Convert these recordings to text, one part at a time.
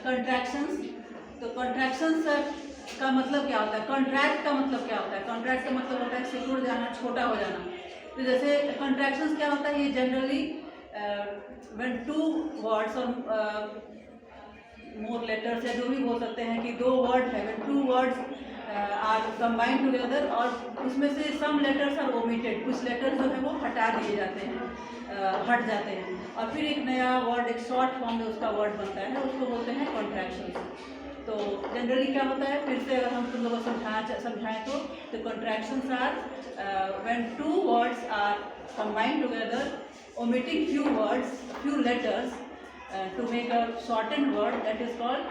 Contractions. तो contractions का मतलब क्या होता है, कॉन्ट्रैक्ट का मतलब क्या होता है, कॉन्ट्रैक्ट का मतलब होता है सिकुड़ जाना, छोटा हो जाना। तो जैसे कंट्रैक्शंस क्या होता है, ये जनरली व्हेन टू वर्ड्स और मोर लेटर्स या जो भी बोल सकते हैं कि दो वर्ड है, when two words are combined together और उसमें से सम लेटर्स आर ओमिटेड, कुछ लेटर्स जो है वो हटा दिए जाते हैं, हट जाते हैं और फिर एक नया वर्ड, एक शॉर्ट फॉर्म में उसका वर्ड बनता है, उसको बोलते हैं कॉन्ट्रैक्शंस। तो जनरली क्या होता है, फिर से अगर हम तुम लोगों को समझाएं तो contractions are when two words are combined together omitting few words, few letters to make a shortened word, that is called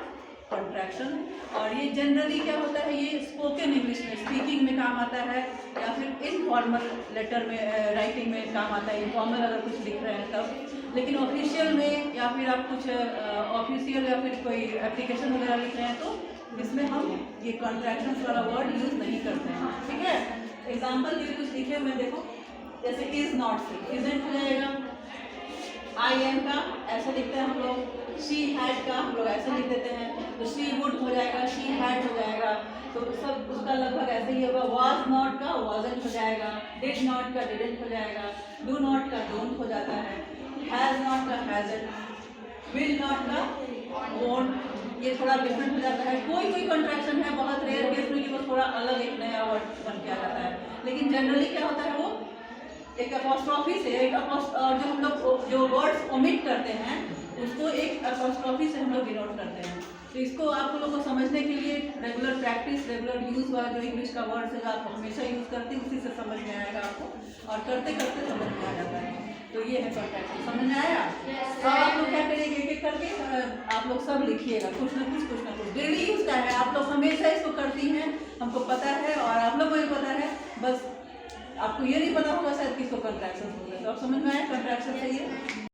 contraction। और ये जनरली क्या होता है, ये स्पोकन इंग्लिश में, स्पीकिंग में काम आता है या फिर इनफॉर्मल लेटर में, राइटिंग में काम आता है, इनफॉर्मल अगर कुछ लिख रहे हैं तब। लेकिन ऑफिशियल में या फिर आप कुछ ऑफिशियल या फिर कोई एप्लीकेशन वगैरह लिख रहे हैं तो इसमें हम ये कॉन्ट्रैक्शंस वाला वर्ड यूज़ नहीं करते हैं, ठीक है। एग्जाम्पल ये कुछ लिखे हुए देखो, जैसे इज नॉट से इजेंट हो जाएगा, आई एम का ऐसा लिखते हैं हम लोग, शी हैड का हम लोग ऐसे लिख देते हैं, तो शी वुड हो जाएगा, शी हैड हो जाएगा, तो सब उसका लगभग ऐसे ही होगा। वाज नॉट का वाजंट हो जाएगा, डिड नॉट का डिडंट हो जाएगा, डू नॉट का डोंट हो जाता है, हैज नॉट का हैजंट, विल नॉट का वोंट, ये थोड़ा डिफरेंट हो जाता है। कोई कोई कॉन्ट्रैक्शन है बहुत रेयर केस में कि वो थोड़ा अलग एक नया वर्ड बन के आ जाता है, लेकिन जनरली क्या होता है वो एक अपॉस्ट्रॉफी से, एक और जो हम लोग जो वर्ड्स ओमिट करते हैं उसको एक अपॉस्ट्रॉफी से हम लोग डिनोट करते हैं। तो इसको आप लोगों को समझने के लिए रेगुलर प्रैक्टिस, रेगुलर यूज़ वाला जो इंग्लिश का वर्ड है जो आप हमेशा यूज़ करते हैं उसी से समझ में आएगा आपको, और करते करते समझ में आ जाता है। तो ये है कॉन्ट्रैक्शन, समझ में आया। तो आप लोग क्या करिएगा, एक एक करके आप लोग सब लिखिएगा, कुछ ना कुछ डेली यूज़ का है, आप लोग हमेशा इसको करती हैं, हमको पता है और आप लोग को भी पता है, बस आपको ये नहीं पता होगा शायद किसको कॉन्ट्रैक्शन होगा। तो आप समझ में आया कॉन्ट्रैक्शन से ये